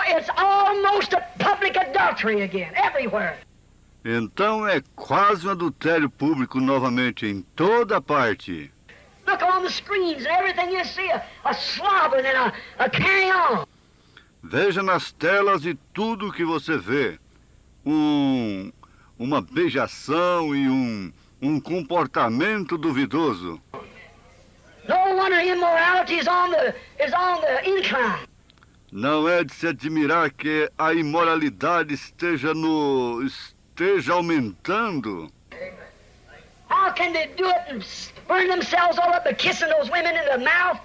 it's almost a public adultery again, everywhere. Então é quase um adultério público novamente em toda parte. Look on the screens and everything you see, a slobbering and a carrying on. Veja nas telas e tudo que você vê. Uma beijação e um comportamento duvidoso. No wonder immorality is on the incline. Não é de se admirar que a imoralidade esteja aumentando. How can they do it and burn themselves all up by kissing those women in the mouth?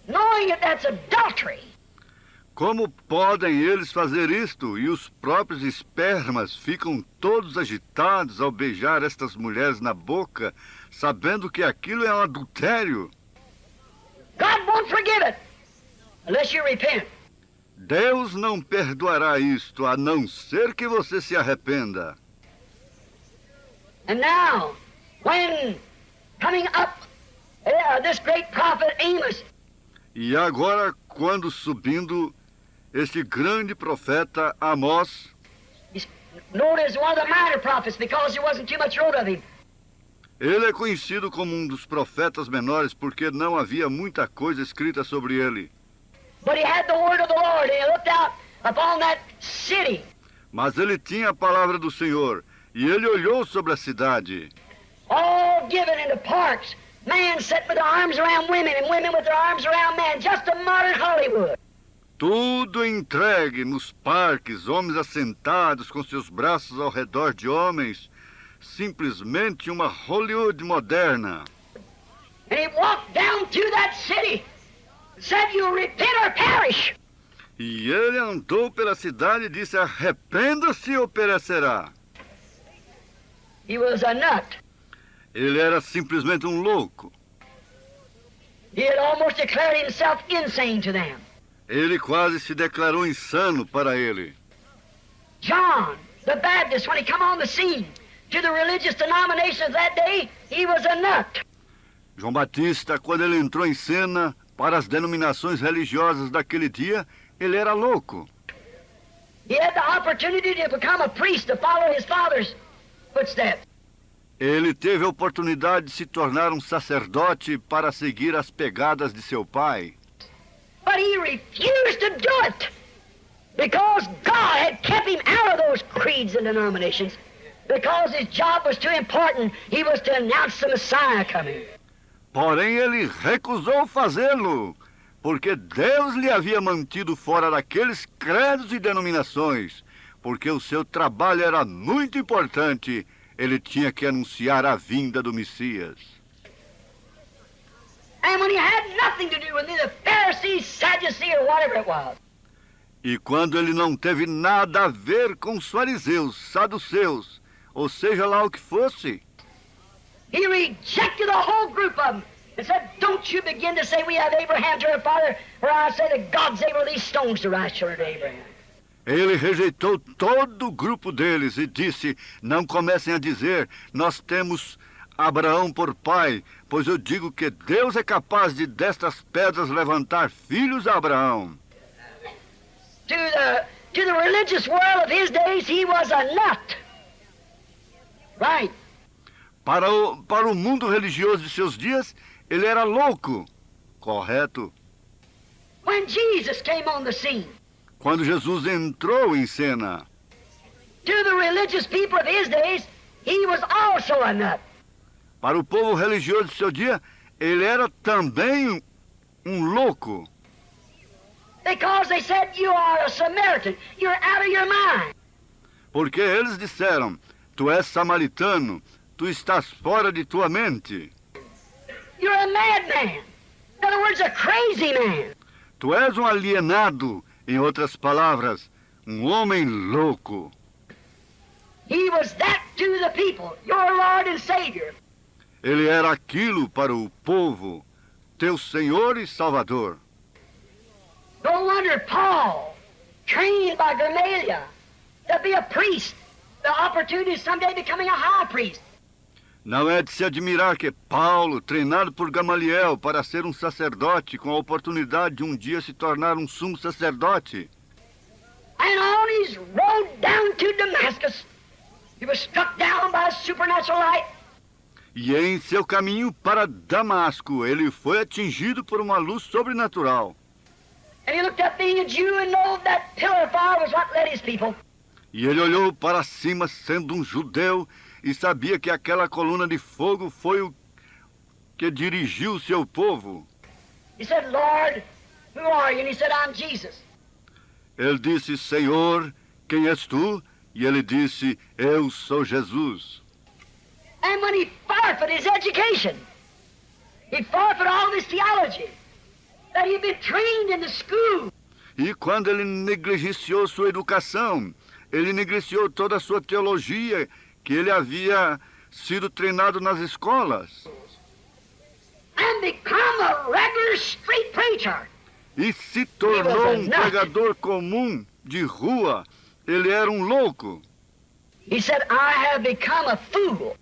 Knowing that that's adultery. Como podem eles fazer isto? E os próprios espermas ficam todos agitados ao beijar estas mulheres na boca, sabendo que aquilo é um adultério. God won't forgive it unless you repent. Deus não perdoará isto, a não ser que você se arrependa. And now, when coming up, this great prophet Amos. E agora, quando subindo, este grande profeta Amós, He's known as one of the minor prophets because there wasn't too much wrote of him. ele é conhecido como um dos profetas menores porque não havia muita coisa escrita sobre ele. But he had the word of the Lord, and he looked out upon that city. Mas ele tinha a palavra do Senhor, e ele olhou sobre a cidade. All given in the parks. Men sitting with their arms around women and women with their arms around men. Just a modern Hollywood. Tudo entregue nos parques, homens assentados com seus braços ao redor de homens. Simplesmente uma Hollywood moderna. And he walked down through that city. Said, you repent or perish. E ele andou pela cidade e disse, arrependa-se ou perecerá. He was a nut. Ele era simplesmente um louco. He had almost declared himself insane to them. Ele quase se declarou insano para ele. John, the Baptist, when he come on the scene, to the religious denominations that day, he was a nut. João Batista, quando ele entrou em cena para as denominações religiosas daquele dia, ele era louco. He had the opportunity to become a priest, to follow his father's footsteps. Ele teve a oportunidade de se tornar um sacerdote para seguir as pegadas de seu pai. But he refused to do it because God had kept him out of those creeds and denominations because his job was too important. He was to announce the Messiah coming. Porém, ele recusou fazê-lo, porque Deus lhe havia mantido fora daqueles credos e denominações, porque o seu trabalho era muito importante. Ele tinha que anunciar a vinda do Messias. And when he had nothing to do with the Pharisees, Sadducees, or whatever it was. E quando ele não teve nada a ver com os fariseus, saduceus, ou seja lá o que fosse, he rejected the whole group of them and said, don't you begin to say we have Abraham to our father, for I say that God's able these stones to rise children to Abraham. ele rejeitou todo o grupo deles e disse, não comecem a dizer, nós temos Abraão por pai, pois eu digo que Deus é capaz de destas pedras levantar filhos a Abraão. To the religious world of his days, he was a nut. Right. Para o mundo religioso de seus dias, ele era louco. Correto. When Jesus came on the scene, Quando Jesus entrou em cena, to the religious people of his days, he was also a nut. para o povo religioso de seu dia, ele era também um louco. Because they said, you are a Samaritan, you're out of your mind. Porque eles disseram, tu és samaritano, tu estás fora de tua mente. You're a madman. In other words, a crazy man. Tu és um alienado, em outras palavras, um homem louco. He was that to the people, your Lord and Savior. Ele era aquilo para o povo, teu Senhor e Salvador. No wonder Paul, trained by Gamaliel to be a priest, the opportunity of someday becoming a high priest. Não é de se admirar que Paulo, treinado por Gamaliel para ser um sacerdote, com a oportunidade de um dia se tornar um sumo sacerdote, And on his road down to Damascus, he was struck down by a supernatural light. e em seu caminho para Damasco, ele foi atingido por uma luz sobrenatural. And he looked up being a Jew and knew that pillar of fire was what led his people. E ele olhou para cima, sendo um judeu, e sabia que aquela coluna de fogo foi o que dirigiu o seu povo. He said, Lord, who are you? And he said, I'm Jesus. Ele disse, Senhor, quem és tu? E ele disse, eu sou Jesus. And when he forfeited his education, he forfeited all of his theology, that he'd been trained in the school. E quando ele negligenciou sua educação, ele negligenciou toda a sua teologia, que ele havia sido treinado nas escolas, And become a regular street preacher. e se tornou um pregador comum de rua. Ele era um louco. He said, I have become a fool.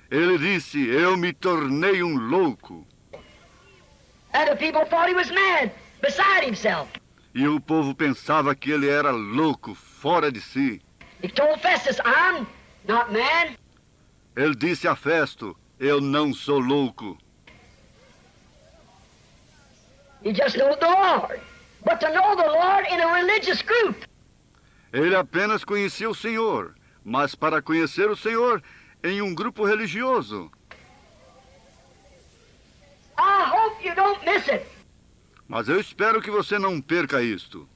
Ele disse, eu me tornei um louco. And the people thought he was mad, beside himself. E o povo pensava que ele era louco, fora de si. He told Festus, I'm not mad. Ele disse a Festo, eu não sou louco. He just knew the Lord. But to know the Lord in a religious group, Ele apenas conhecia o Senhor, mas para conhecer o Senhor em um grupo religioso. I hope you don't miss it. Mas eu espero que você não perca isto.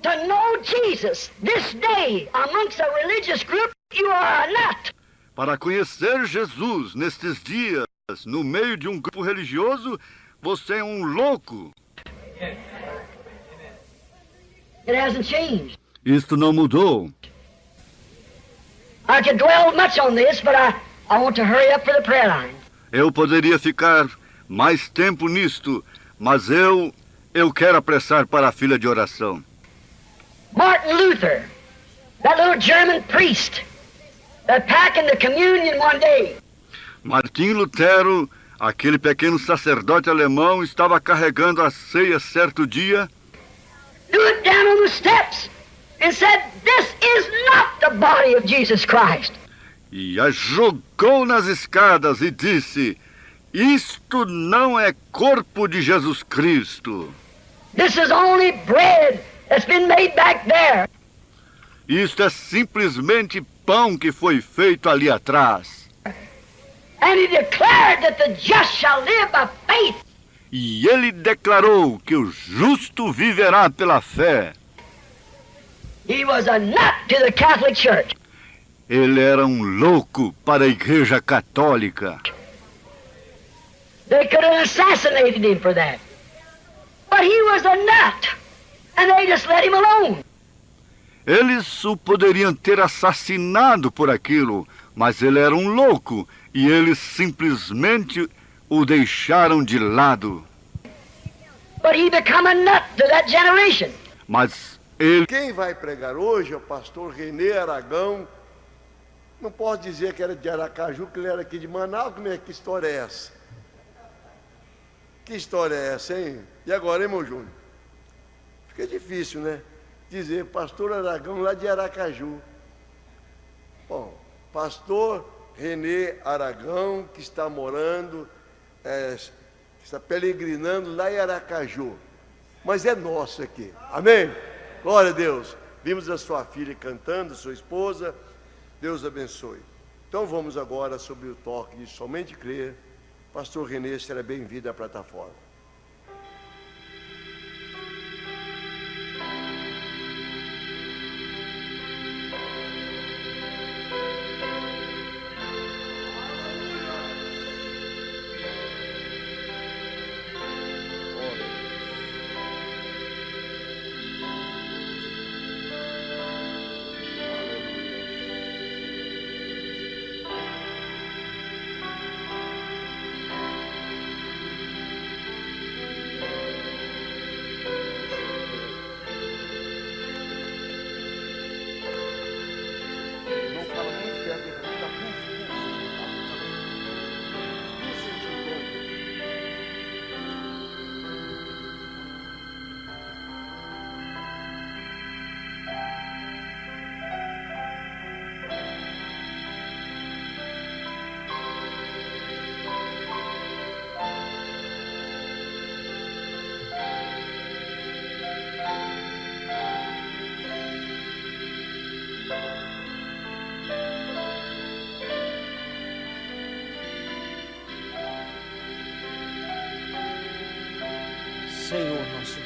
To know Jesus this day amongst a religious group, you are a nut. Para conhecer Jesus nestes dias, no meio de um grupo religioso, você é um louco. It hasn't changed. Isto não mudou. I could dwell much on this, but I want to hurry up for the prayer line. Eu poderia ficar mais tempo nisto, mas eu quero apressar para a fila de oração. Martin Luther, that little German priest, that packing the communion one day. Martim Lutero, aquele pequeno sacerdote alemão, estava carregando a ceia certo dia Threw it down on the steps and said, this is not the body of Jesus Christ. e a jogou nas escadas e disse, isto não é corpo de Jesus Cristo. This is only bread that's been made back there. Isto é simplesmente pão que foi feito ali atrás. And he declared that the just shall live by faith. E ele declarou que o justo viverá pela fé. He was a nut to the Catholic Church. Ele era um louco para a Igreja Católica. They could have assassinated him for that. But he was a nut, and they just let him alone. Eles o poderiam ter assassinado por aquilo, mas ele era um louco e eles simplesmente o deixaram de lado. But he become a nut to that generation. Mas ele Quem vai pregar hoje é o pastor Renê Aragão. Não posso dizer que era de Aracaju, que ele era aqui de Manaus. Como é que história é essa? Que história é essa, hein? E agora, hein, meu Júnior? Fica difícil, né? Dizer pastor Aragão lá de Aracaju. Bom, pastor Renê Aragão, que está morando, está peregrinando lá em Aracaju. Mas é nosso aqui. Amém? Glória a Deus. Vimos a sua filha cantando, sua esposa. Deus abençoe. Então vamos agora sobre o toque de somente crer. Pastor Renê, será bem-vindo à plataforma.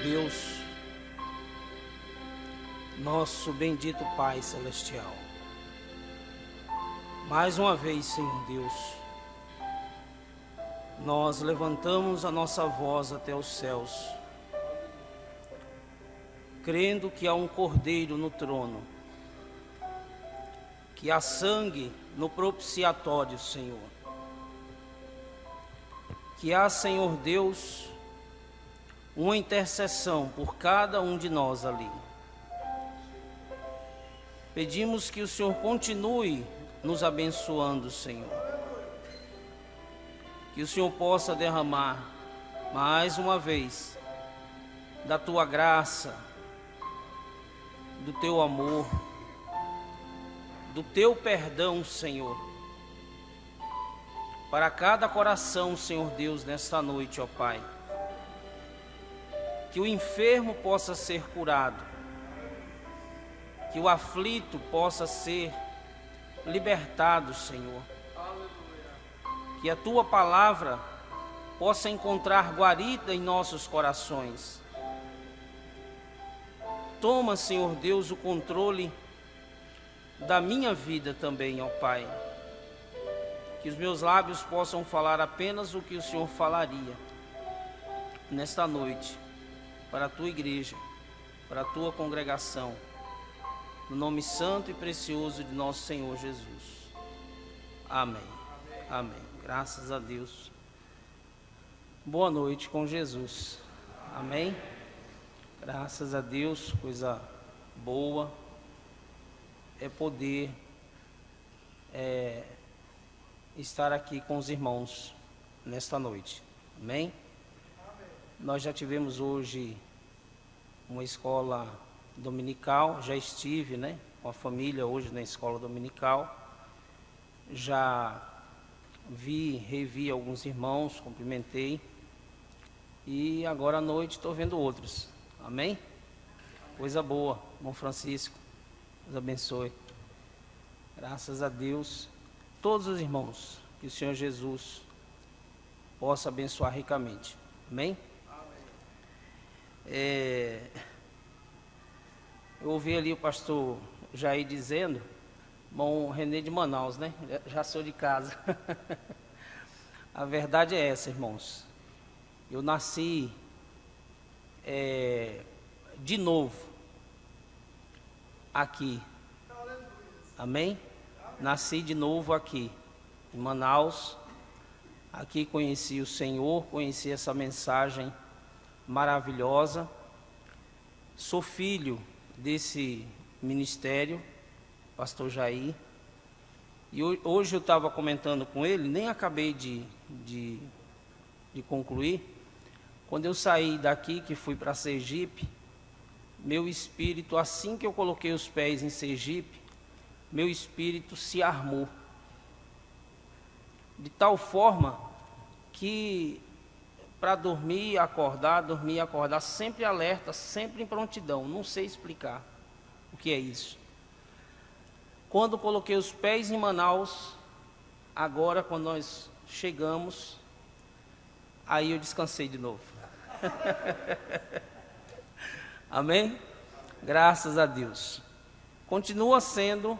Deus, nosso bendito Pai Celestial, mais uma vez, Senhor Deus, nós levantamos a nossa voz até os céus, crendo que há um Cordeiro no trono, que há sangue no propiciatório, Senhor, que há, Senhor Deus, uma intercessão por cada um de nós ali. Pedimos que o Senhor continue nos abençoando, Senhor. Que o Senhor possa derramar mais uma vez da tua graça, do teu amor, do teu perdão, Senhor, para cada coração, Senhor Deus, nesta noite, ó Pai. Que o enfermo possa ser curado, que o aflito possa ser libertado, Senhor. Que a tua palavra possa encontrar guarida em nossos corações. Toma, Senhor Deus, o controle da minha vida também, ó Pai. Que os meus lábios possam falar apenas o que o Senhor falaria nesta noite, para a tua igreja, para a tua congregação, no nome santo e precioso de nosso Senhor Jesus. Amém. Amém. Graças a Deus. Boa noite com Jesus. Amém. Graças a Deus, coisa boa é poder estar aqui com os irmãos nesta noite. Amém. Nós já tivemos hoje uma escola dominical, já estive, com a família hoje na escola dominical. Já revi alguns irmãos, cumprimentei. E agora à noite estou vendo outros. Amém? Coisa boa, irmão Francisco, Deus abençoe. Graças a Deus, todos os irmãos, que o Senhor Jesus possa abençoar ricamente. Amém? Eu ouvi ali o pastor Jair dizendo, irmão Renê de Manaus, Já sou de casa. A verdade é essa, irmãos. Eu nasci de novo aqui. Amém? Nasci de novo aqui, em Manaus. Aqui conheci o Senhor, conheci essa mensagem maravilhosa. Sou filho desse ministério, pastor Jair. E hoje eu estava comentando com ele, nem acabei de concluir. Quando eu saí daqui, que fui para Sergipe, meu espírito, assim que eu coloquei os pés em Sergipe, meu espírito se armou. De tal forma que para dormir e acordar, sempre alerta, sempre em prontidão. Não sei explicar o que é isso. Quando coloquei os pés em Manaus, agora quando nós chegamos, aí eu descansei de novo. Amém? Graças a Deus. Continua sendo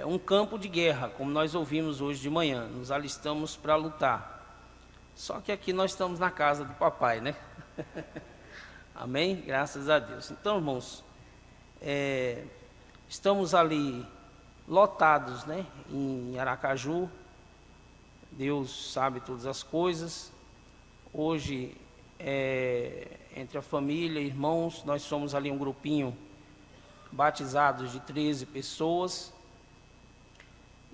um campo de guerra, como nós ouvimos hoje de manhã. Nos alistamos para lutar. Só que aqui nós estamos na casa do papai, Amém? Graças a Deus. Então, irmãos, estamos ali lotados, em Aracaju. Deus sabe todas as coisas. Hoje, entre a família, irmãos, nós somos ali um grupinho batizados de 13 pessoas.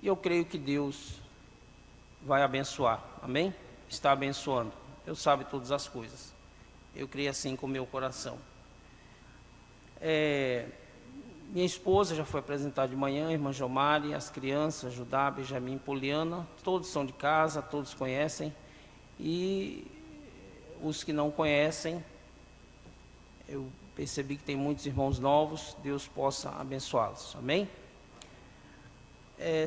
E eu creio que Deus vai abençoar. Amém? Está abençoando. Deus sabe todas as coisas. Eu creio assim com o meu coração. Minha esposa já foi apresentada de manhã, irmã Jomari, as crianças, Judá, Benjamin, Poliana, todos são de casa, todos conhecem. E os que não conhecem, eu percebi que tem muitos irmãos novos, Deus possa abençoá-los. Amém?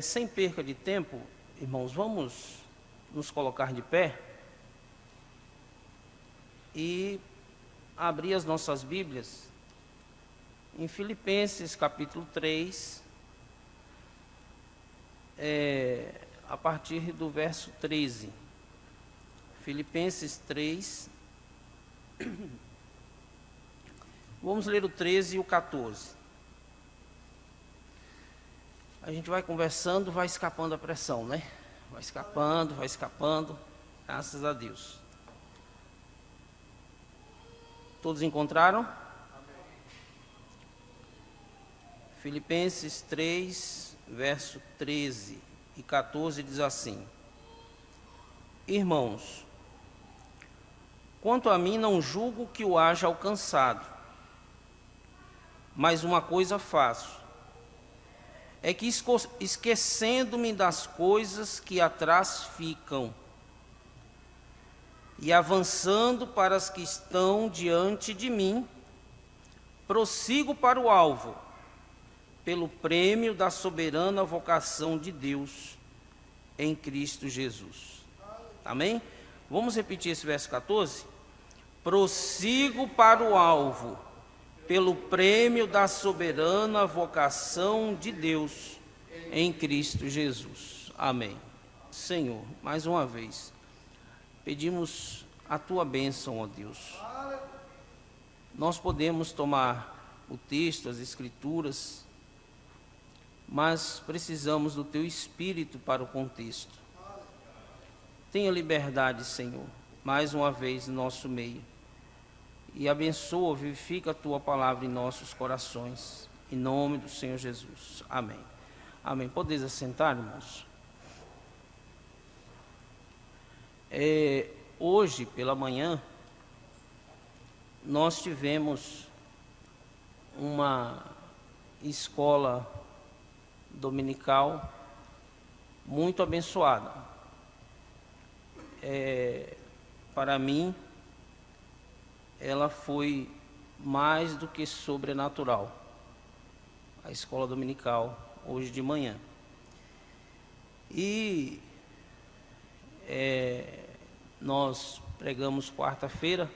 Sem perca de tempo, irmãos, vamos nos colocar de pé e abrir as nossas Bíblias em Filipenses capítulo 3, a partir do verso 13. Filipenses 3, vamos ler o 13 e o 14. A gente vai conversando, vai escapando a pressão, né? Vai escapando, graças a Deus. Todos encontraram? Filipenses 3, verso 13 e 14 diz assim: Irmãos, quanto a mim não julgo que o haja alcançado, mas uma coisa faço, é que esquecendo-me das coisas que atrás ficam e avançando para as que estão diante de mim, prossigo para o alvo, pelo prêmio da soberana vocação de Deus em Cristo Jesus. Amém? Vamos repetir esse verso 14? Prossigo para o alvo, pelo prêmio da soberana vocação de Deus em Cristo Jesus. Amém. Senhor, mais uma vez, pedimos a Tua bênção, ó Deus. Nós podemos tomar o texto, as Escrituras, mas precisamos do Teu Espírito para o contexto. Tenha liberdade, Senhor, mais uma vez em nosso meio. E abençoa, vivifica a Tua palavra em nossos corações. Em nome do Senhor Jesus. Amém. Amém. Podeis assentar, irmãos? Hoje, pela manhã, nós tivemos uma escola dominical muito abençoada. Para mim, ela foi mais do que sobrenatural, a escola dominical, hoje de manhã. E nós pregamos quarta-feira,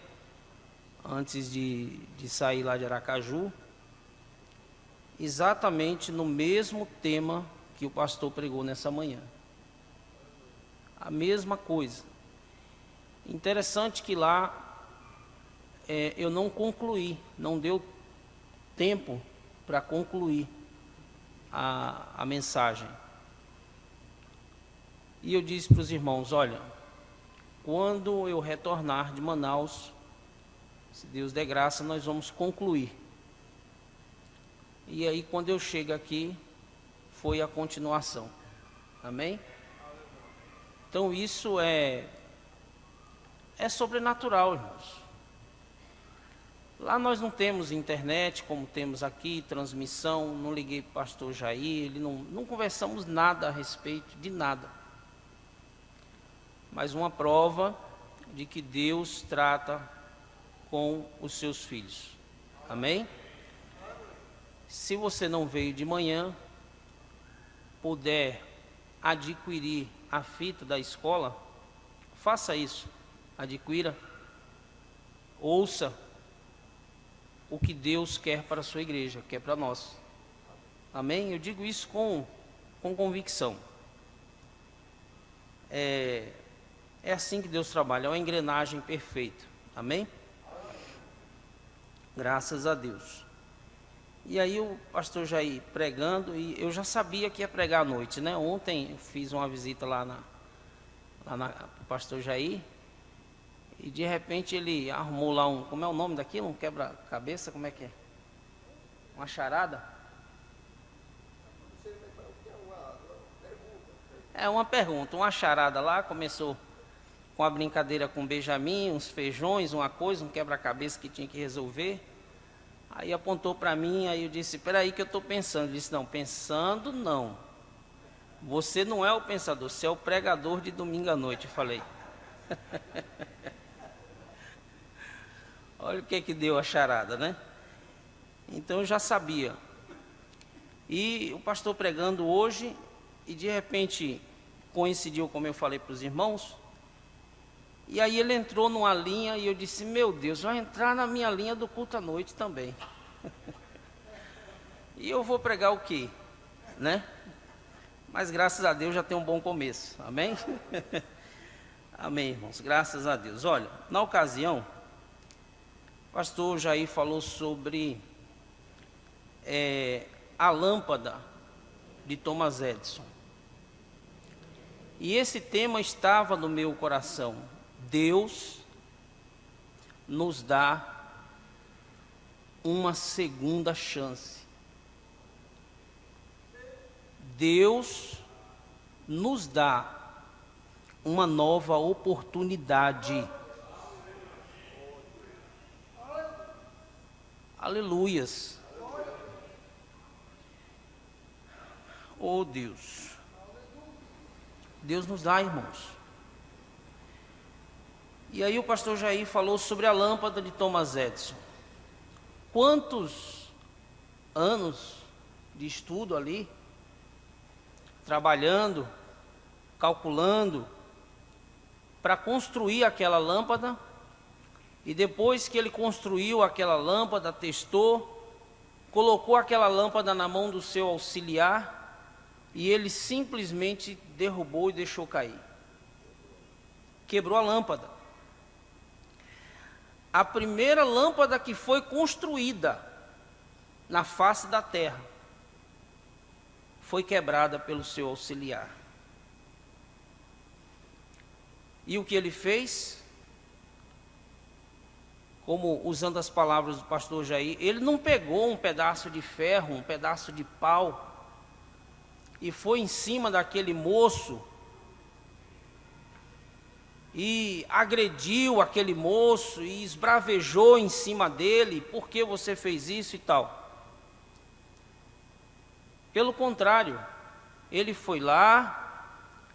antes de sair lá de Aracaju, exatamente no mesmo tema que o pastor pregou nessa manhã. A mesma coisa. Interessante que lá eu não concluí, não deu tempo para concluir a mensagem. E eu disse para os irmãos, olha, quando eu retornar de Manaus, se Deus der graça, nós vamos concluir. E aí, quando eu chego aqui, foi a continuação. Amém? Então, isso é sobrenatural, irmãos. Lá nós não temos internet, como temos aqui, transmissão, não liguei para o pastor Jair, não conversamos nada a respeito de nada. Mas uma prova de que Deus trata com os seus filhos. Amém? Se você não veio de manhã, puder adquirir a fita da escola, faça isso, adquira, ouça o que Deus quer para a sua igreja, quer para nós. Amém? Eu digo isso com convicção. É assim que Deus trabalha, é uma engrenagem perfeita. Amém? Graças a Deus. E aí o pastor Jair pregando, e eu já sabia que ia pregar à noite, né? Ontem eu fiz uma visita lá o pastor Jair, e de repente ele arrumou lá como é o nome daquilo? Um quebra-cabeça, como é que é? Uma charada? Uma pergunta, uma charada lá, começou com a brincadeira com Benjamin, uns feijões, uma coisa, um quebra-cabeça que tinha que resolver. Aí apontou para mim, aí eu disse, espera aí que eu estou pensando. Ele disse, não, pensando não. Você não é o pensador, você é o pregador de domingo à noite, eu falei. Olha o que deu a charada, né? Então eu já sabia. E o pastor pregando hoje, e de repente coincidiu, como eu falei para os irmãos, E aí ele entrou numa linha e eu disse, meu Deus, vai entrar na minha linha do culto à noite também. E eu vou pregar o quê? Né? Mas graças a Deus já tem um bom começo. Amém? Amém, irmãos. Graças a Deus. Olha, na ocasião, o pastor Jair falou sobre a lâmpada de Thomas Edison. E esse tema estava no meu coração. Deus nos dá uma segunda chance. Deus nos dá uma nova oportunidade. Aleluias. Oh Deus. Deus nos dá, irmãos. E aí o pastor Jair falou sobre a lâmpada de Thomas Edison. Quantos anos de estudo ali, trabalhando, calculando, para construir aquela lâmpada. E depois que ele construiu aquela lâmpada, testou, colocou aquela lâmpada na mão do seu auxiliar, e ele simplesmente derrubou e deixou cair. Quebrou a lâmpada. A primeira lâmpada que foi construída na face da terra foi quebrada pelo seu auxiliar. E o que ele fez? Como usando as palavras do pastor Jair, ele não pegou um pedaço de ferro, um pedaço de pau, e foi em cima daquele moço e agrediu aquele moço e esbravejou em cima dele, por que você fez isso e tal. Pelo contrário, ele foi lá,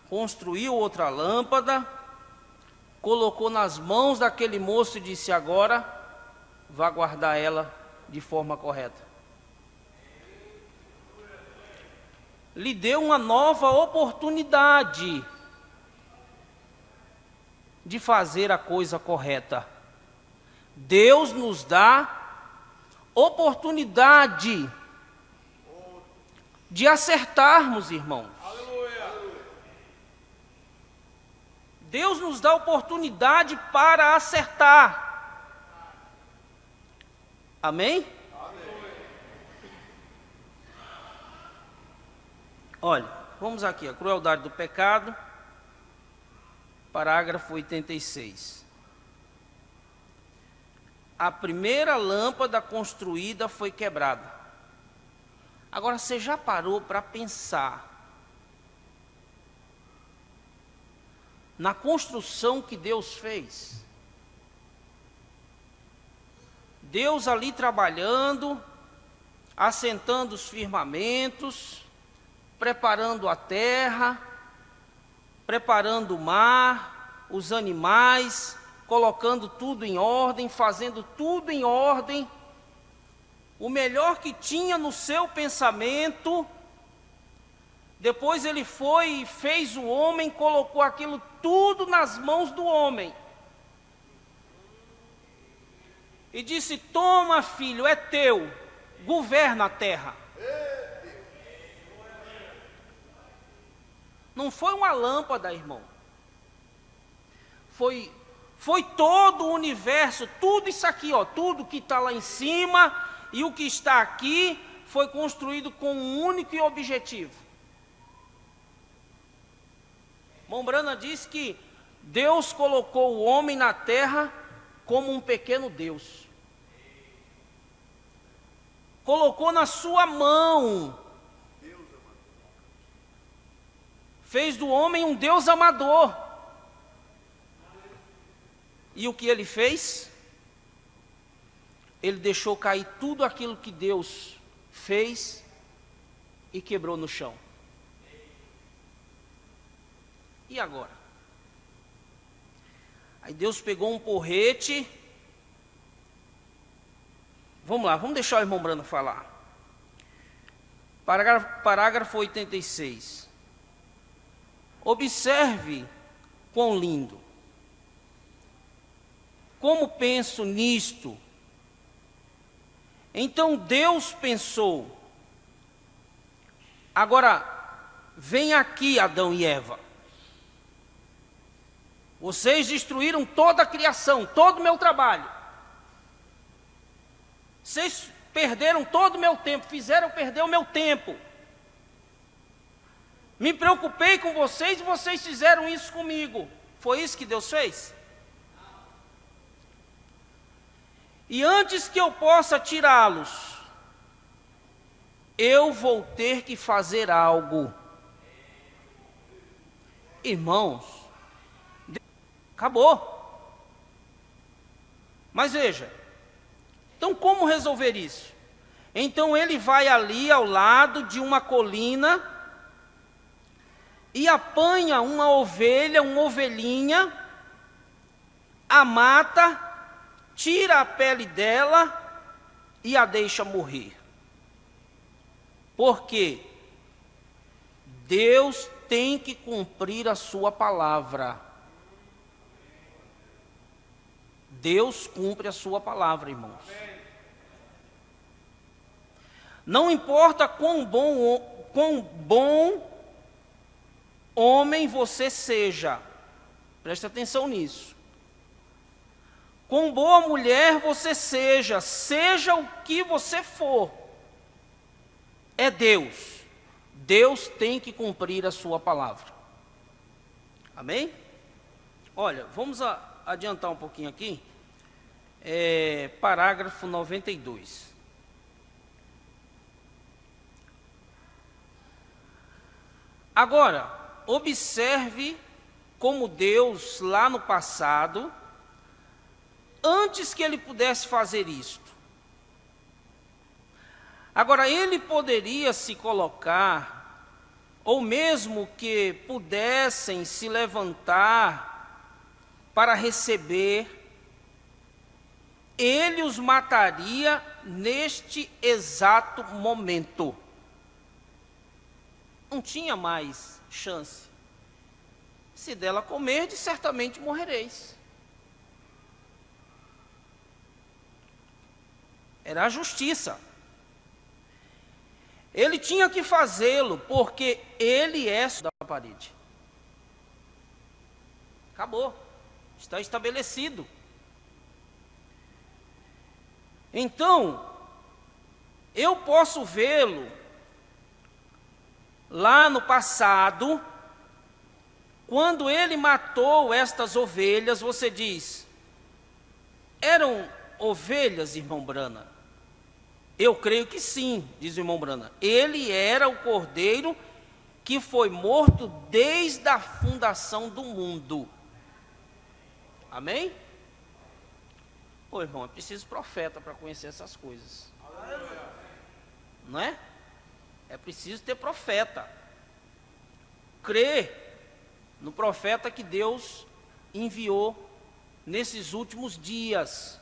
construiu outra lâmpada, colocou nas mãos daquele moço e disse, agora vá guardar ela de forma correta. Lhe deu uma nova oportunidade de fazer a coisa correta. Deus nos dá oportunidade de acertarmos, irmãos. Deus nos dá oportunidade para acertar. Amém? Olha, vamos aqui, a crueldade do pecado, parágrafo 86. A primeira lâmpada construída foi quebrada. Agora, você já parou para pensar na construção que Deus fez? Deus ali trabalhando, assentando os firmamentos, preparando a terra, preparando o mar, os animais, colocando tudo em ordem, fazendo tudo em ordem, o melhor que tinha no seu pensamento. Depois ele foi e fez o homem, colocou aquilo tudo nas mãos do homem. E disse, toma filho, é teu, governa a terra. Não foi uma lâmpada, irmão. Foi todo o universo, tudo isso aqui, ó, tudo que está lá em cima e o que está aqui foi construído com um único objetivo. Mombrana diz que Deus colocou o homem na terra como um pequeno Deus. Colocou na sua mão. Fez do homem um Deus amador. E o que ele fez? Ele deixou cair tudo aquilo que Deus fez e quebrou no chão. E agora? Aí Deus pegou um porrete. Vamos lá, vamos deixar o irmão Brando falar. Parágrafo 86. Observe quão lindo. como penso nisto? Então Deus pensou. Agora, vem aqui Adão e Eva. Vocês destruíram toda a criação, todo o meu trabalho. Vocês perderam todo o meu tempo, fizeram eu perder o meu tempo. Me preocupei com vocês e vocês fizeram isso comigo. Foi isso que Deus fez? E antes que eu possa tirá-los, eu vou ter que fazer algo. Irmãos, acabou. Mas veja, então como resolver isso? Então ele vai ali ao lado de uma colina e apanha uma ovelha, uma ovelhinha, a mata, tira a pele dela e a deixa morrer. Porque Deus tem que cumprir a sua palavra. Deus cumpre a sua palavra, irmãos. Não importa quão bom homem você seja, preste atenção nisso. Quão boa mulher você seja, seja o que você for, é Deus. Deus tem que cumprir a sua palavra. Amém? Olha, vamos adiantar um pouquinho aqui. Parágrafo 92. Agora, observe como Deus, lá no passado, antes que ele pudesse fazer isto. Agora, ele poderia se colocar, ou mesmo que pudessem se levantar para receber, ele os mataria neste exato momento. Não tinha mais chance. Se dela comerdes, certamente morrereis. Era a justiça. Ele tinha que fazê-lo, porque ele é da parede. Acabou. Está estabelecido. Então, eu posso vê-lo lá no passado, quando ele matou estas ovelhas. Você diz, eram ovelhas, irmão Brana? Eu creio que sim, diz o irmão Brana. Ele era o cordeiro que foi morto desde a fundação do mundo. Amém? Pô, irmão, é preciso profeta para conhecer essas coisas. Não é? É preciso ter profeta. Crer no profeta que Deus enviou nesses últimos dias,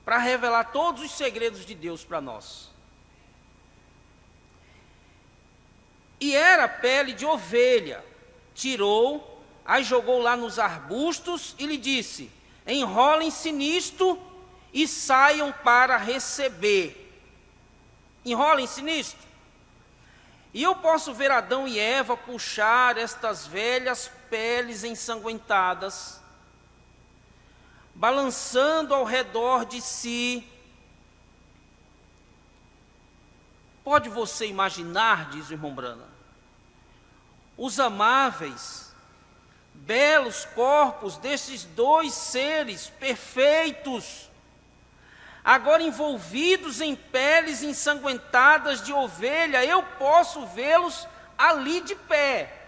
para revelar todos os segredos de Deus para nós. E era pele de ovelha. Tirou, aí jogou lá nos arbustos e lhe disse: enrolem-se nisto e saiam para receber. Enrolem-se nisto. E eu posso ver Adão e Eva puxar estas velhas peles ensanguentadas, balançando ao redor de si. Pode você imaginar, diz o irmão Brana, os amáveis, belos corpos desses dois seres perfeitos, agora envolvidos em peles ensanguentadas de ovelha. Eu posso vê-los ali de pé.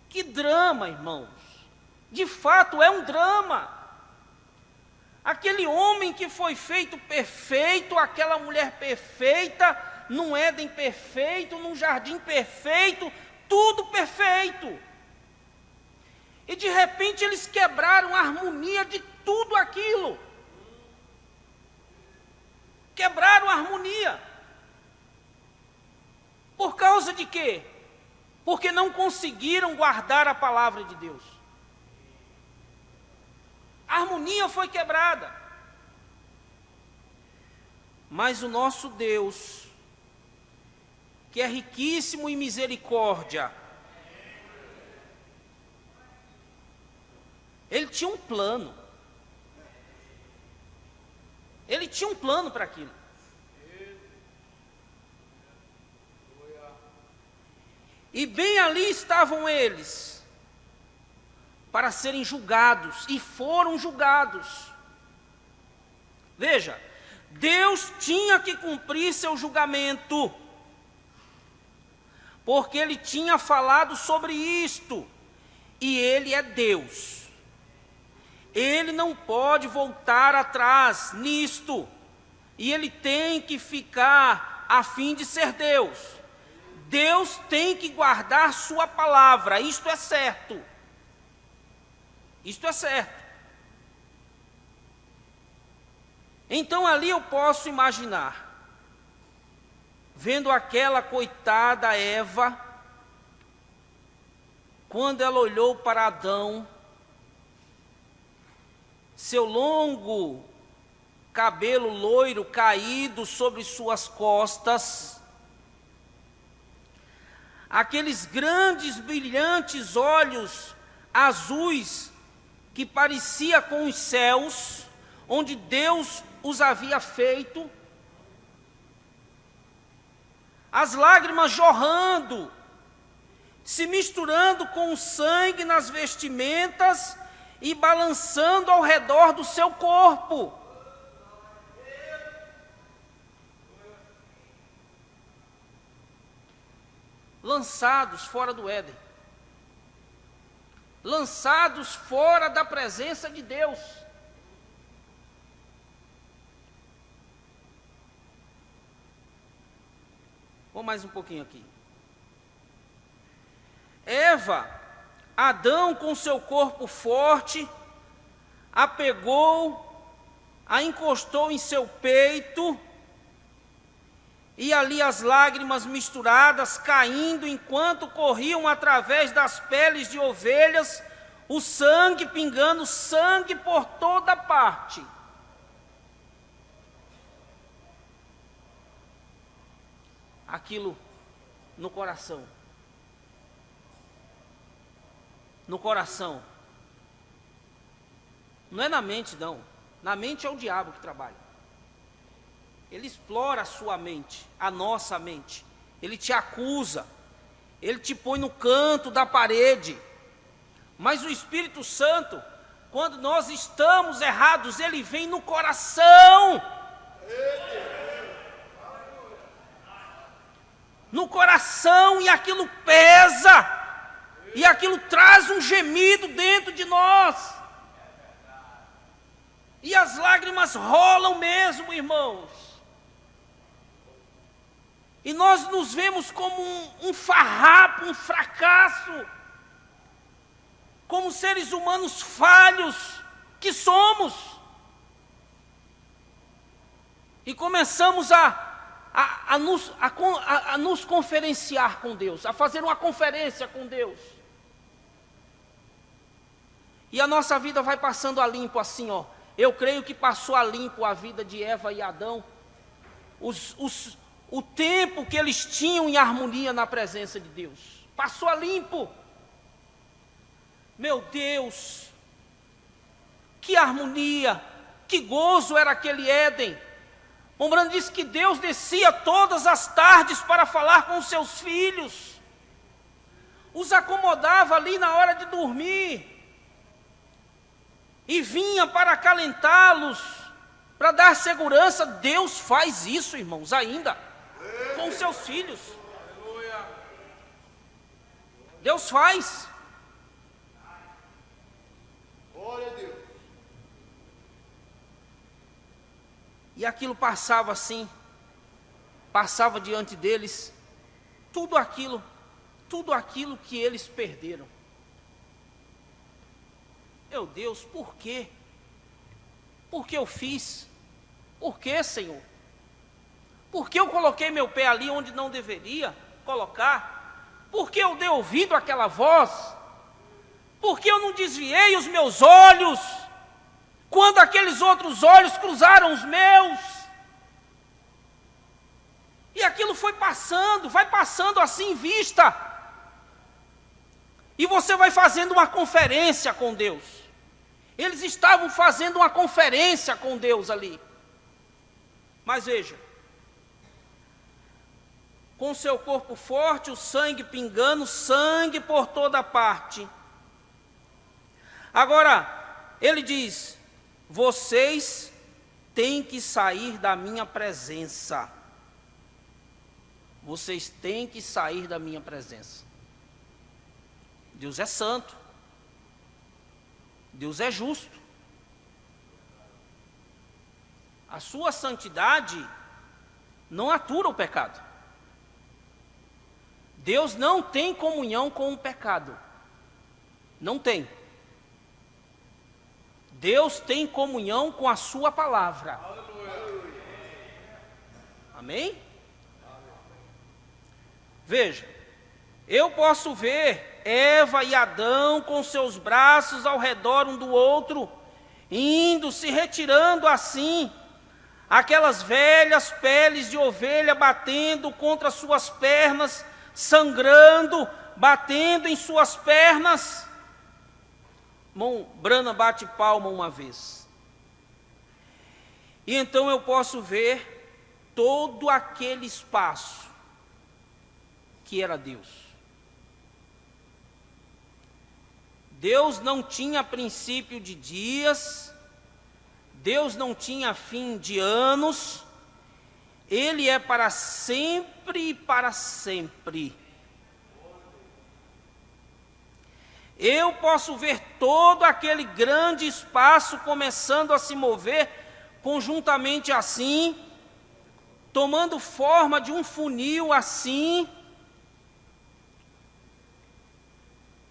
Que drama, irmãos! De fato é um drama. Aquele homem que foi feito perfeito, aquela mulher perfeita, num Éden perfeito, num jardim perfeito, tudo perfeito. E de repente eles quebraram a harmonia de tudo aquilo. Quebraram a harmonia. Por causa de quê? porque não conseguiram guardar a palavra de Deus. A harmonia foi quebrada. Mas o nosso Deus, que é riquíssimo em misericórdia, Ele tinha um plano. Ele tinha um plano para aquilo. E bem ali estavam eles, para serem julgados, e foram julgados. Veja, Deus tinha que cumprir seu julgamento, porque Ele tinha falado sobre isto, e Ele é Deus. Ele não pode voltar atrás nisto, e Ele tem que ficar a fim de ser Deus. Deus tem que guardar sua palavra, isto é certo. Isto é certo. Então ali eu posso imaginar, vendo aquela coitada Eva, quando ela olhou para Adão, seu longo cabelo loiro caído sobre suas costas, aqueles grandes, brilhantes olhos azuis que parecia com os céus, onde Deus os havia feito, as lágrimas jorrando, se misturando com o sangue nas vestimentas e balançando ao redor do seu corpo. Lançados fora do Éden, lançados fora da presença de Deus. Vou mais um pouquinho aqui. Eva, Adão com seu corpo forte, a pegou, a encostou em seu peito, e ali as lágrimas misturadas caindo enquanto corriam através das peles de ovelhas, o sangue pingando, sangue por toda parte. Aquilo no coração. No coração. Não é na mente, não. Na mente é o diabo que trabalha. Ele explora a sua mente, a nossa mente. Ele te acusa. Ele te põe no canto da parede. Mas o Espírito Santo, quando nós estamos errados, ele vem no coração. No coração, e aquilo pesa. E aquilo traz um gemido dentro de nós. E as lágrimas rolam mesmo, irmãos. E nós nos vemos como um farrapo, um fracasso. Como seres humanos falhos que somos. E começamos a nos conferenciar com Deus, a fazer uma conferência com Deus. E a nossa vida vai passando a limpo assim, ó. Eu creio que passou a limpo a vida de Eva e Adão. O tempo que eles tinham em harmonia na presença de Deus. Passou a limpo. Meu Deus, que harmonia, que gozo era aquele Éden. Lembrando diz que Deus descia todas as tardes para falar com os seus filhos. Os acomodava ali na hora de dormir. E vinha para acalentá-los, para dar segurança. Deus faz isso, irmãos, ainda, com os seus filhos. Deus faz. Glória a Deus. E aquilo passava assim, passava diante deles, tudo aquilo que eles perderam. Meu Deus, por quê? Por que eu fiz? Por que, Senhor? Por que eu coloquei meu pé ali onde não deveria colocar? Por que eu dei ouvido àquela voz? Por que eu não desviei os meus olhos quando aqueles outros olhos cruzaram os meus? E aquilo foi passando, vai passando assim em vista. E você vai fazendo uma conferência com Deus. Eles estavam fazendo uma conferência com Deus ali. Mas veja, com seu corpo forte, o sangue pingando, sangue por toda parte. Agora, ele diz: vocês têm que sair da minha presença. Vocês têm que sair da minha presença. Deus é santo. Deus é justo. A sua santidade não atura o pecado. Deus não tem comunhão com o pecado. Não tem. Deus tem comunhão com a sua palavra. Amém? Veja, eu posso ver Eva e Adão com seus braços ao redor um do outro, indo, se retirando assim, aquelas velhas peles de ovelha batendo contra suas pernas, sangrando, batendo em suas pernas. Irmão Brana bate palma uma vez. E então eu posso ver todo aquele espaço que era Deus. Deus não tinha princípio de dias, Deus não tinha fim de anos, Ele é para sempre e para sempre. Eu posso ver todo aquele grande espaço começando a se mover conjuntamente assim, tomando forma de um funil assim.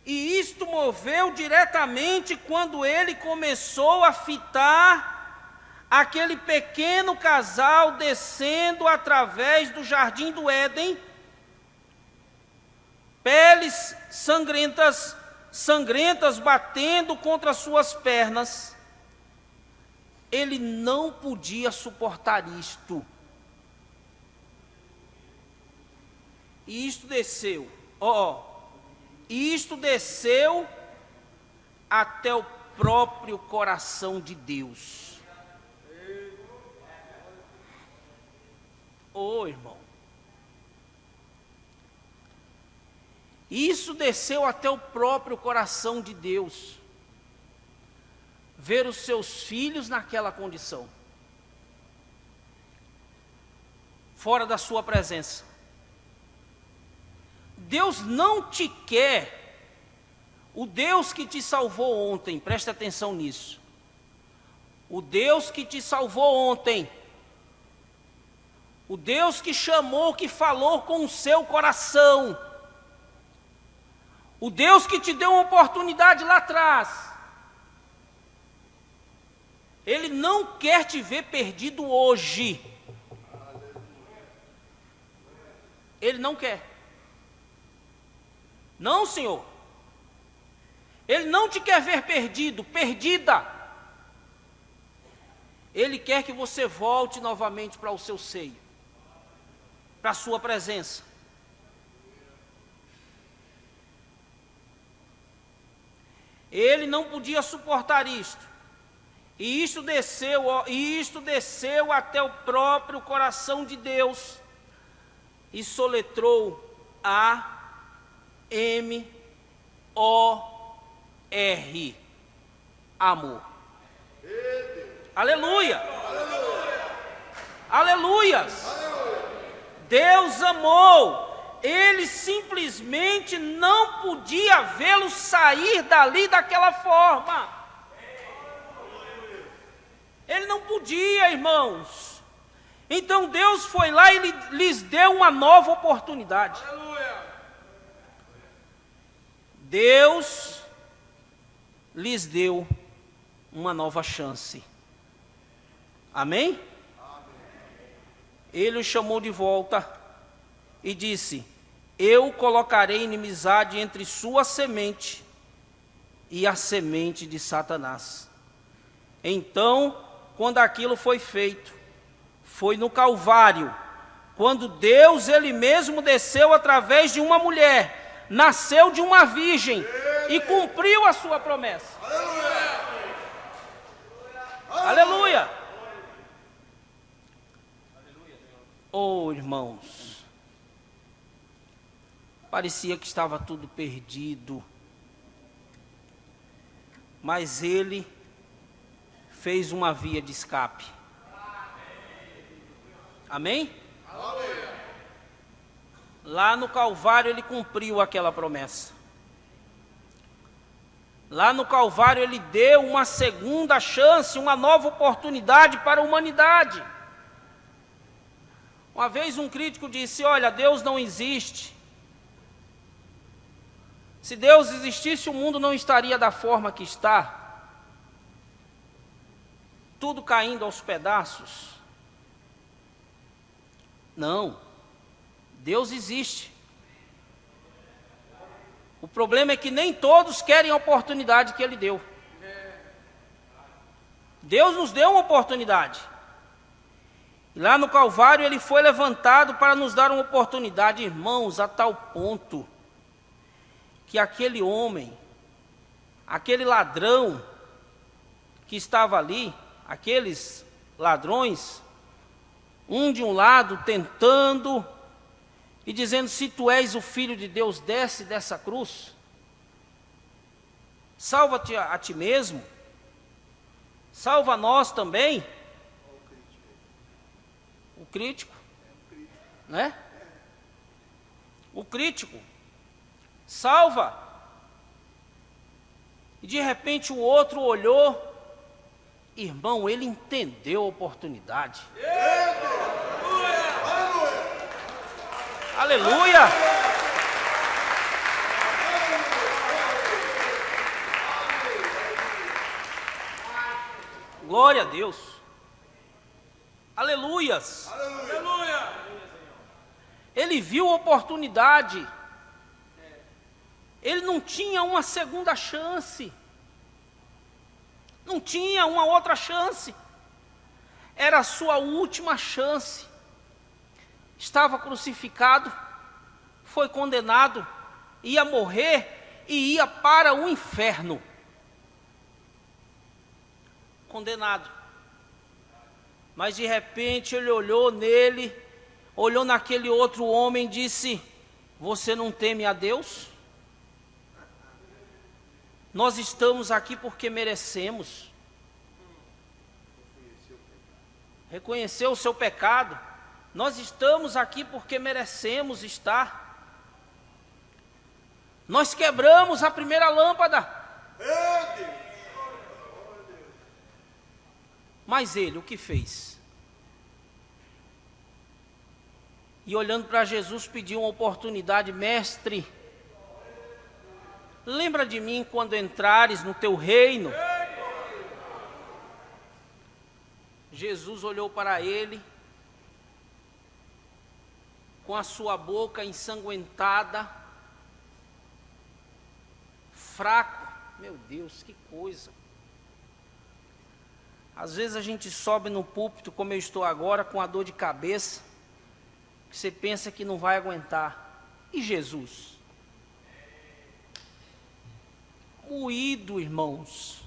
E isto moveu diretamente quando ele começou a fitar aquele pequeno casal descendo através do jardim do Éden, peles sangrentas batendo contra suas pernas. Ele não podia suportar isto. E isto desceu, isto desceu até o próprio coração de Deus. Irmão, isso desceu até o próprio coração de Deus. Ver os seus filhos naquela condição, fora da sua presença. Deus não te quer, o Deus que te salvou ontem, preste atenção nisso. O Deus que te salvou ontem, o Deus que chamou, que falou com o seu coração, o Deus que te deu uma oportunidade lá atrás, Ele não quer te ver perdido hoje. Ele não quer. Não, Senhor. Ele não te quer ver perdido, perdida. Ele quer que você volte novamente para o seu seio, para a sua presença. Ele não podia suportar isto. E isto desceu até o próprio coração de Deus e soletrou A-M-O-R, amor. Aleluia! Aleluias! Deus amou, Ele simplesmente não podia vê-lo sair dali daquela forma. Ele não podia, irmãos. Então Deus foi lá e lhes deu uma nova oportunidade. Deus lhes deu uma nova chance. Amém? Ele os chamou de volta e disse: eu colocarei inimizade entre sua semente e a semente de Satanás. Então, quando aquilo foi feito, foi no Calvário, quando Deus ele mesmo desceu através de uma mulher, nasceu de uma virgem e cumpriu a sua promessa. Aleluia! Oh, irmãos, parecia que estava tudo perdido, mas ele fez uma via de escape. Amém? Lá no Calvário ele cumpriu aquela promessa. Lá no Calvário ele deu uma segunda chance, uma nova oportunidade para a humanidade. Uma vez um crítico disse: olha, Deus não existe. Se Deus existisse, o mundo não estaria da forma que está, tudo caindo aos pedaços. Não, Deus existe. O problema é que nem todos querem a oportunidade que Ele deu. Deus nos deu uma oportunidade. E lá no Calvário Ele foi levantado para nos dar uma oportunidade, irmãos, a tal ponto que aquele homem, aquele ladrão que estava ali, aqueles ladrões, um de um lado tentando e dizendo: se tu és o Filho de Deus, desce dessa cruz, salva-te a ti mesmo, salva nós também. O crítico, né? O crítico, salva. E de repente o outro olhou, irmão, ele entendeu a oportunidade. Aleluia! Glória a Deus! Aleluias! Aleluia! Ele viu a oportunidade. Ele não tinha uma segunda chance. Não tinha uma outra chance. Era a sua última chance. Estava crucificado, foi condenado, ia morrer e ia para o inferno. Condenado. Mas de repente ele olhou nele, olhou naquele outro homem e disse: você não teme a Deus? Nós estamos aqui porque merecemos. Reconheceu o seu pecado. Nós estamos aqui porque merecemos estar. Nós quebramos a primeira lâmpada. Mas ele, o que fez? E olhando para Jesus, pediu uma oportunidade: mestre, lembra de mim quando entrares no teu reino. Jesus olhou para ele, com a sua boca ensanguentada, fraco. Meu Deus, que coisa. Às vezes a gente sobe no púlpito, como eu estou agora, com a dor de cabeça, que você pensa que não vai aguentar. E Jesus? Moído, irmãos.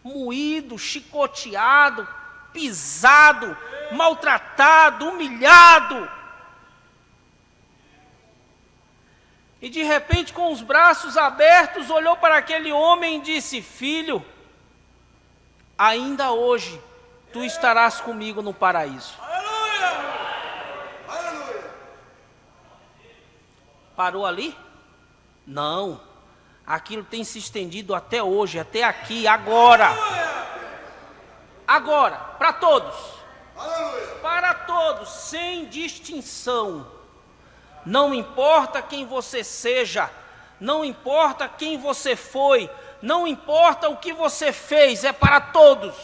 Moído, chicoteado, pisado, maltratado, humilhado. E de repente, com os braços abertos, olhou para aquele homem e disse: filho, ainda hoje tu estarás comigo no paraíso. Parou ali? Não. Aquilo tem se estendido até hoje, até aqui, agora. Agora, para todos. Para todos, sem distinção. Não importa quem você seja, não importa quem você foi, não importa o que você fez, é para todos.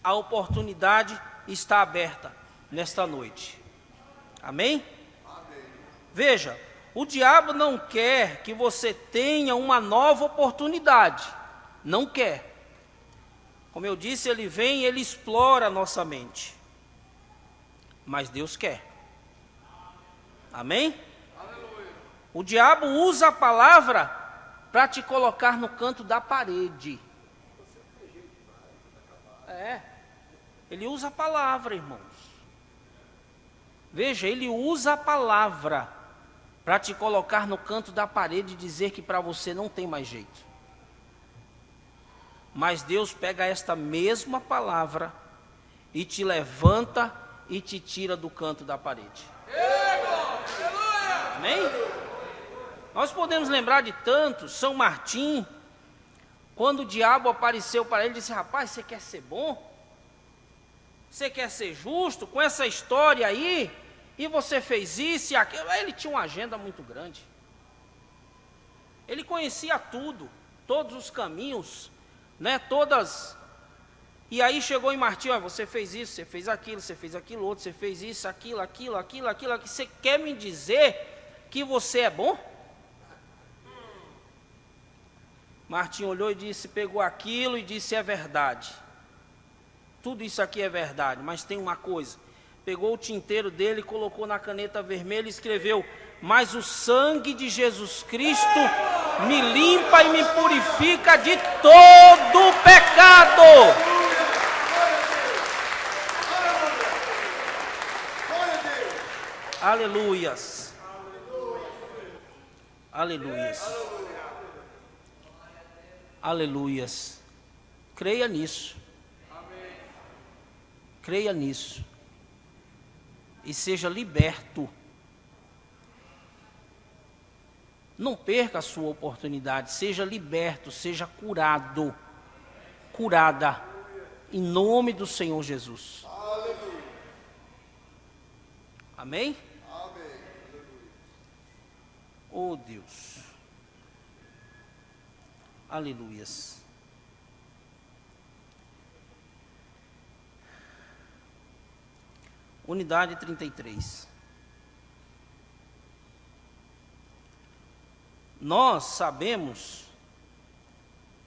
A oportunidade está aberta nesta noite. Amém? Veja, o diabo não quer que você tenha uma nova oportunidade. Não quer. Como eu disse, ele vem e ele explora a nossa mente. Mas Deus quer. Amém? O diabo usa a palavra para te colocar no canto da parede. Ele usa a palavra, irmãos. Veja, ele usa a palavra para te colocar no canto da parede e dizer que para você não tem mais jeito. Mas Deus pega esta mesma palavra e te levanta e te tira do canto da parede. Amém? Nós podemos lembrar de tantos. São Martim, quando o diabo apareceu para ele, disse: rapaz, você quer ser bom? Você quer ser justo com essa história aí? E você fez isso e aquilo. Ele tinha uma agenda muito grande. Ele conhecia tudo, todos os caminhos, né? Todas. E aí chegou em Martim: você fez isso, você fez aquilo outro, você fez isso, aquilo. Você quer me dizer que você é bom? Martim olhou e disse, pegou aquilo e disse: é verdade. Tudo isso aqui é verdade, mas tem uma coisa. Pegou o tinteiro dele, colocou na caneta vermelha e escreveu: mas o sangue de Jesus Cristo me limpa e me purifica de todo pecado. Aleluias. Aleluias. Aleluias. Creia nisso. Creia nisso. E seja liberto. Não perca a sua oportunidade. Seja liberto, seja curado. Curada. Em nome do Senhor Jesus. Amém? Oh Deus. Aleluias. Unidade 33. Nós sabemos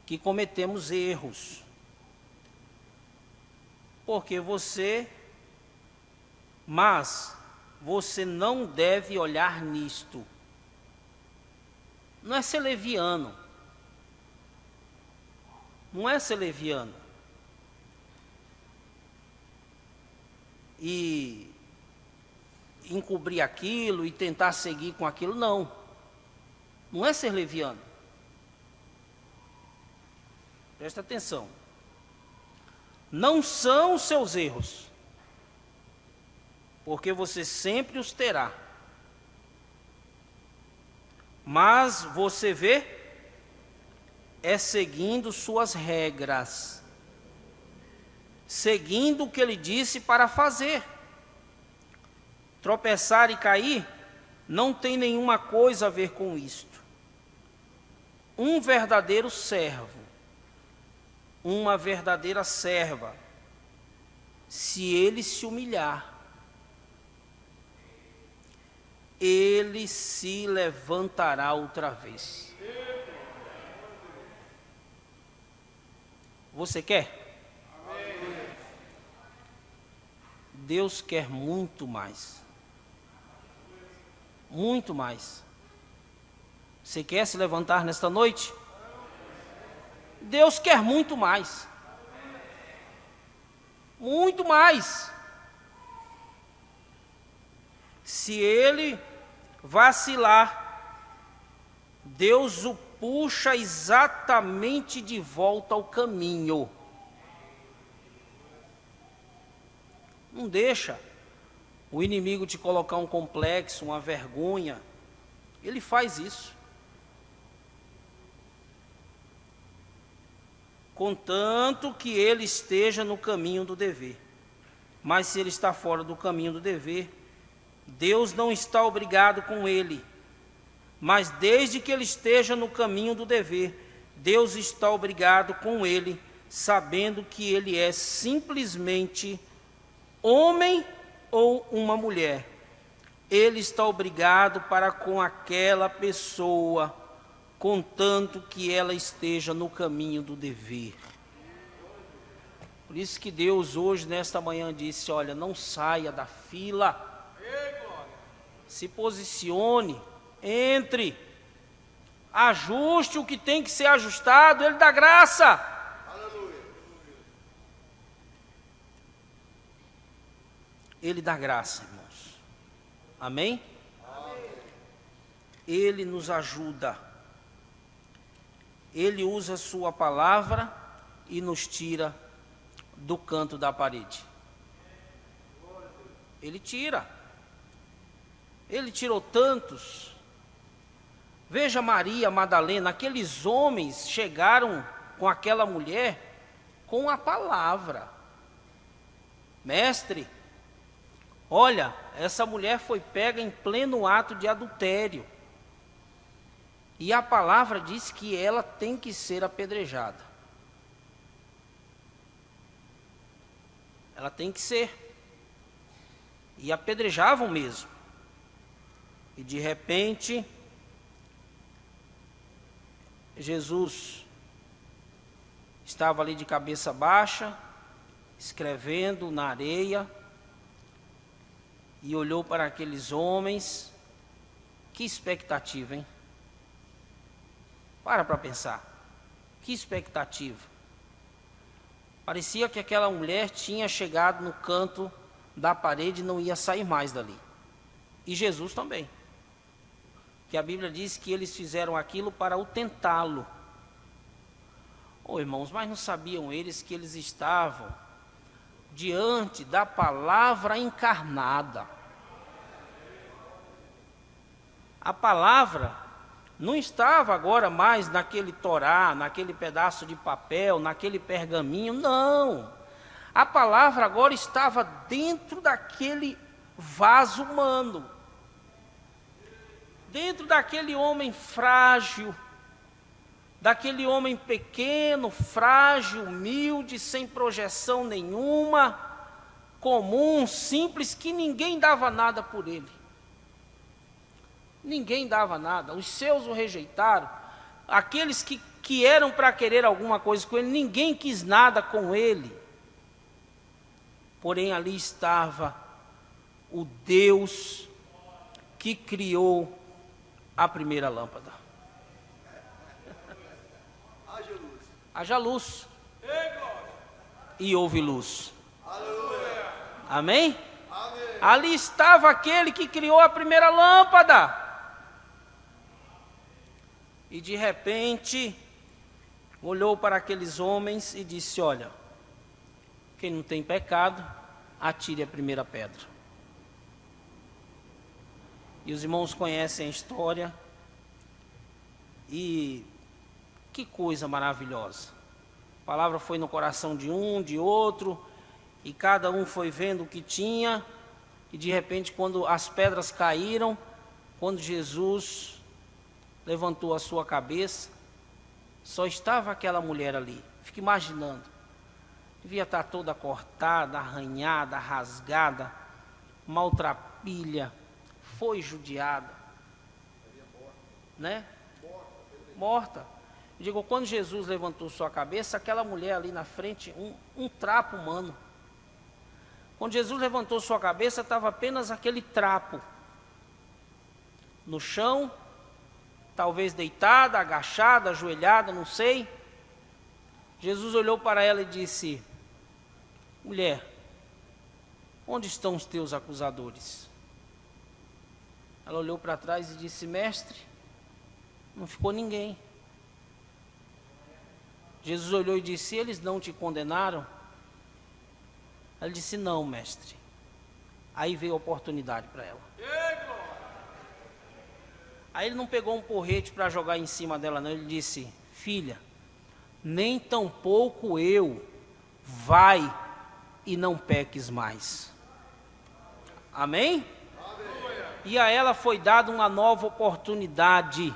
que cometemos erros, mas você não deve olhar nisto. Não é ser leviano. Não é ser leviano. E encobrir aquilo e tentar seguir com aquilo, não. Não é ser leviano. Presta atenção. Não são os seus erros, porque você sempre os terá. Mas você vê, é seguindo suas regras, seguindo o que ele disse para fazer. Tropeçar e cair não tem nenhuma coisa a ver com isto. Um verdadeiro servo, uma verdadeira serva, se ele se humilhar, ele se levantará outra vez. Você quer? Deus quer muito mais. Muito mais. Você quer se levantar nesta noite? Deus quer muito mais. Muito mais. Se ele vacilar, Deus o puxa exatamente de volta ao caminho. Não deixa o inimigo te colocar um complexo, uma vergonha. Ele faz isso. Contanto que ele esteja no caminho do dever. Mas se ele está fora do caminho do dever, Deus não está obrigado com ele. Mas desde que ele esteja no caminho do dever, Deus está obrigado com ele, sabendo que ele é simplesmente homem ou uma mulher, ele está obrigado para com aquela pessoa, contanto que ela esteja no caminho do dever. Por isso que Deus hoje, nesta manhã, disse, olha, não saia da fila, se posicione, entre, ajuste o que tem que ser ajustado, Ele dá graça. Ele dá graça, irmãos. Amém? Ele nos ajuda. Ele usa a sua palavra e nos tira do canto da parede. Ele tira. Ele tirou tantos. Veja Maria Madalena, aqueles homens chegaram com aquela mulher com a palavra. Mestre, olha, essa mulher foi pega em pleno ato de adultério. E a palavra diz que ela tem que ser apedrejada. Ela tem que ser. E apedrejavam mesmo. E de repente, Jesus estava ali de cabeça baixa, escrevendo na areia, e olhou para aqueles homens. Que expectativa, hein? Para pensar. Que expectativa. Parecia que aquela mulher tinha chegado no canto da parede e não ia sair mais dali. E Jesus também. Que a Bíblia diz que eles fizeram aquilo para o tentá-lo. Oh, irmãos, mas não sabiam eles que eles estavam diante da palavra encarnada. A palavra não estava agora mais naquele Torá, naquele pedaço de papel, naquele pergaminho, não. A palavra agora estava dentro daquele vaso humano, dentro daquele homem frágil, daquele homem pequeno, frágil, humilde, sem projeção nenhuma, comum, simples, que ninguém dava nada por ele. Ninguém dava nada, os seus o rejeitaram, aqueles que eram para querer alguma coisa com ele, ninguém quis nada com ele. Porém ali estava o Deus que criou a primeira lâmpada. Haja luz. E houve luz. Amém? Ali estava aquele que criou a primeira lâmpada. E de repente, olhou para aqueles homens e disse, olha, quem não tem pecado, atire a primeira pedra. E os irmãos conhecem a história. E que coisa maravilhosa. A palavra foi no coração de um, de outro, e cada um foi vendo o que tinha. E de repente, quando as pedras caíram, quando Jesus levantou a sua cabeça, só estava aquela mulher ali. Fica imaginando. Devia estar toda cortada, arranhada, rasgada, maltrapilha, foi judiada, né? Morta. Eu digo, quando Jesus levantou sua cabeça, aquela mulher ali na frente, um trapo humano. Quando Jesus levantou sua cabeça, estava apenas aquele trapo no chão, talvez deitada, agachada, ajoelhada, não sei. Jesus olhou para ela e disse, mulher, onde estão os teus acusadores? Ela olhou para trás e disse, mestre, não ficou ninguém. Jesus olhou e disse, eles não te condenaram? Ela disse, não, mestre. Aí veio a oportunidade para ela. Aí ele não pegou um porrete para jogar em cima dela, não. Ele disse, filha, nem tampouco eu, vai e não peques mais. Amém? E a ela foi dada uma nova oportunidade.